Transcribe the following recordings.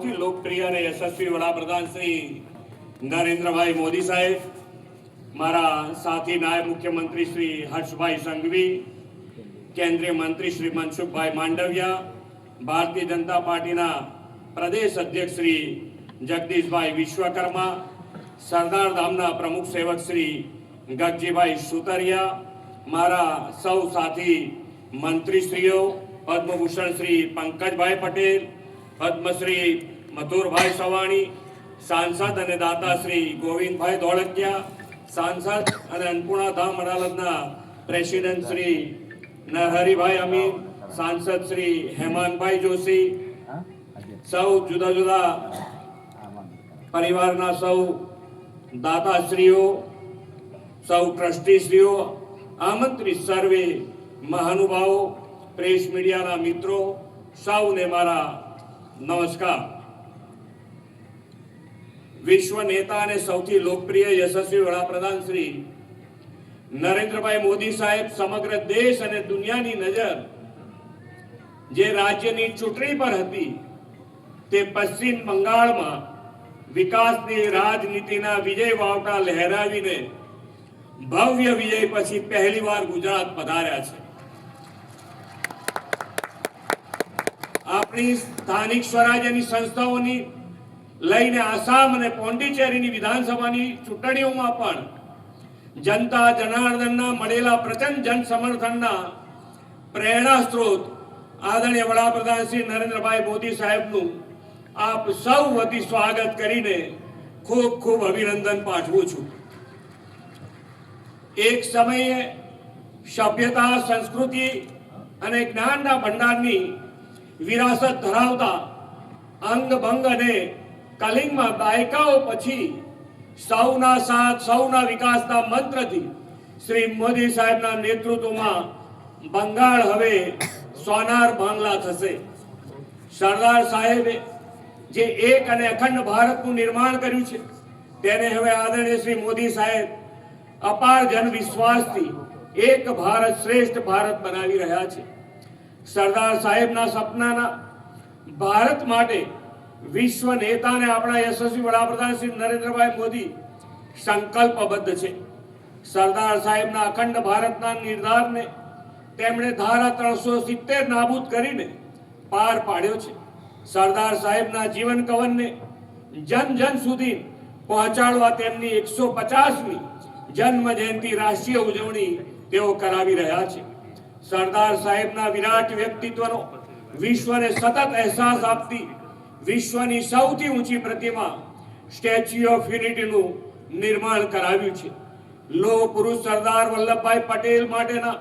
સૌથી લોકપ્રિય અને યશસ્વી વડાપ્રધાન શ્રી નરેન્દ્રભાઈ મોદી સાહેબ, મારા સાથી નાયબ મુખ્યમંત્રી શ્રી હર્ષભાઈ સંઘવી, કેન્દ્રીય મંત્રી શ્રી મનસુખભાઈ માંડવિયા, ભારતીય જનતા પાર્ટીના પ્રદેશ અધ્યક્ષ શ્રી જગદીશભાઈ વિશ્વકર્મા, સરદાર ધામના પ્રમુખ સેવક શ્રી ગગજીભાઈ સુતરિયા, મારા સૌ સાથી મંત્રીશ્રીઓ, પદ્મભૂષણ શ્રી પંકજભાઈ પટેલ, પદ્મશ્રી મથુરભાઈ સવાણી, સાંસદ અને દાતા શ્રી ગોવિંદભાઈ ધોળકિયા, સાંસદ અને અન્નપૂર્ણા ધામ અદાલતના પ્રેસિડેન્ટ શ્રી નરહરિભાઈ અમીન, સાંસદ શ્રી હેમાંતભાઈ જોશી, સૌ જુદા જુદા પરિવારના સૌ દાતાશ્રીઓ, સૌ ટ્રસ્ટીશ્રીઓ, આમંત્રિત સર્વે મહાનુભાવો, પ્રેસ મીડિયાના મિત્રો, સૌને મારા નમસ્કાર. વિશ્વ નેતા અને સૌથી લોકપ્રિય યશસ્વી વડાપ્રધાન શ્રી નરેન્દ્રભાઈ મોદી સાહેબ સમગ્ર દેશ અને દુનિયાની નજર જે રાજ્યની ચૂંટણી પર હતી તે પશ્ચિમ બંગાળમાં વિકાસની રાજનીતિના વિજય વાવટા લહેરાવીને ભવ્ય વિજય પછી પહેલીવાર ગુજરાત પધાર્યા છે. આપણી સ્થાનિક સ્વરાજ્યની સંસ્થાઓની લઈને આસામ અને પોંડિચેરીની વિધાનસભાની ચૂંટણીઓમાં પણ જનતા જનાર્દનના મળેલા પ્રચંડ જન સમર્થનના પ્રેરણા સ્ત્રોત આદરણીય વડાપ્રધાન શ્રી નરેન્દ્રભાઈ મોદી સાહેબનું આપ સૌ વતી સ્વાગત કરીને ખૂબ ખૂબ અભિનંદન પાઠવું છું. એક સમયે સભ્યતા, સંસ્કૃતિ અને જ્ઞાનના ભંડારની વિરાસત ધરાવતા અંગભંગ અને કલિંગમાં દાયકાઓ પછી સૌના સાથ, સૌના વિકાસના મંત્રથી શ્રી મોદી સાહેબના નેતૃત્વમાં બંગાળ હવે સોનાર બાંગ્લા થશે. સરદાર સાહેબે જે એક અને અખંડ ભારતનું નિર્માણ કર્યું છે તેને હવે આદરણીય શ્રી મોદી સાહેબ અપાર જન વિશ્વાસથી એક ભારત શ્રેષ્ઠ ભારત બનાવી રહ્યા છે. સરદાર સાહેબના સપનાના ભારત માટે વિશ્વ નેતાને આપણા યશસ્વી વડાપ્રધાન શ્રી નરેન્દ્રભાઈ મોદી સંકલ્પબદ્ધ છે. સરદાર સાહેબના અખંડ ભારતના નિર્ધારને તેમણે ધારા 370 નાબૂદ કરીને પાર પાડ્યો છે. સરદાર સાહેબના જીવન કવનને જન જન સુધી પહોંચાડવા તેમની 150મી જન્મ જયંતિ રાષ્ટ્રીય ઉજવણી તેઓ કરાવી રહ્યા છે. સરદાર સાહેબના વિરાટ વ્યક્તિત્વનો વિશ્વને સતત અહેસાસ આપતી વિશ્વની સૌથી ઊંચી પ્રતિમા સ્ટેચ્યુ ઓફ યુનિટીનું નિર્માણ કરાવ્યું છે. લોહ પુરુષ સરદાર વલ્લભભાઈ પટેલ માટેના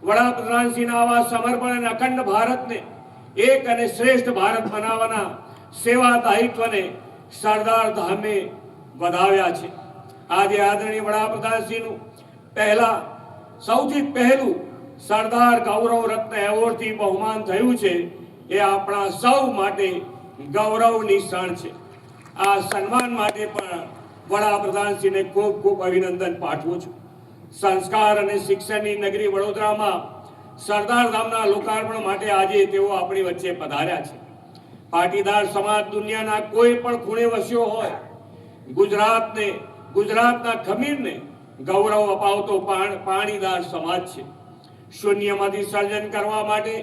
વડાપ્રધાનશ્રીના આવા સમર્પણ અને અખંડ ભારતને એક અને શ્રેષ્ઠ ભારત બનાવવાના સેવા દાયિત્વને સરદાર ધામે વધાવ્યા છે. આજે આદરણીય વડાપ્રધાનશ્રીનું સૌથી પહેલું સરદાર ગૌરવ રત્ન એવોર્ડથી બહુમાન થયું છે. એ આપણા સૌ માટે ગૌરવની ક્ષણ છે. આ સન્માન માટે પણ વડાપ્રધાનશ્રીને ખૂબ ખૂબ અભિનંદન પાઠવું છું. સંસ્કાર અને શિક્ષણની નગરી વડોદરામાં સરદાર ધામના લોકાર્પણ માટે આજે તેઓ આપણી વચ્ચે પધાર્યા છે. પાટીદાર સમાજ દુનિયાના કોઈ પણ ખૂણે વસ્યો હોય, ગુજરાતના ખમીરને ગૌરવ અપાવતો પાણીદાર સમાજ છે. શૂન્યમાંથી સર્જન કરવા માટે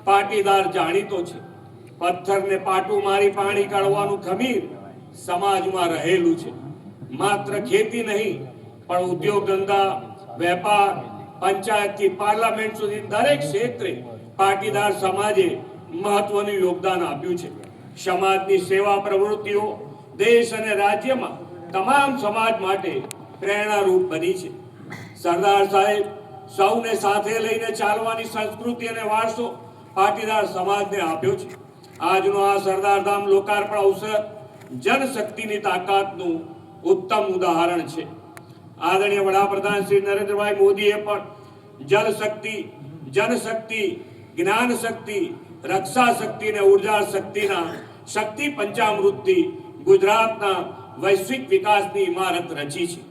પાટીદાર જાણીતો છે. પથ્થરને પાટું મારી પાણી કાઢવાનું ખમીર સમાજમાં રહેલું છે. માત્ર ખેતી નહીં પણ ઉદ્યોગ ધંધા, વેપાર, પંચાયતથી પાર્લામેન્ટ સુધી દરેક ક્ષેત્રે પાટીદાર સમાજે મહત્વનું યોગદાન આપ્યું છે. સમાજની સેવા પ્રવૃત્તિઓ દેશ અને રાજ્યમાં તમામ સમાજ માટે પ્રેરણારૂપ બની છે. સરદાર સાહેબ સૌને સાથે લઈને ચાલવાની સંસ્કૃતિ અને વારસો પાટીદાર સમાજને આપ્યો છે. આજનો આ સરદાર ધામ લોકાર્પણ અવસર જનશક્તિની તાકાતનું ઉત્તમ ઉદાહરણ છે. આદરણીય વડાપ્રધાન શ્રી નરેન્દ્રભાઈ મોદીએ પણ જલ શક્તિ, જનશક્તિ, જ્ઞાન શક્તિ, રક્ષા શક્તિ અને ઉર્જા શક્તિના શક્તિ પંચામૃતથી ગુજરાતના વૈશ્વિક વિકાસની ઇમારત રચી છે.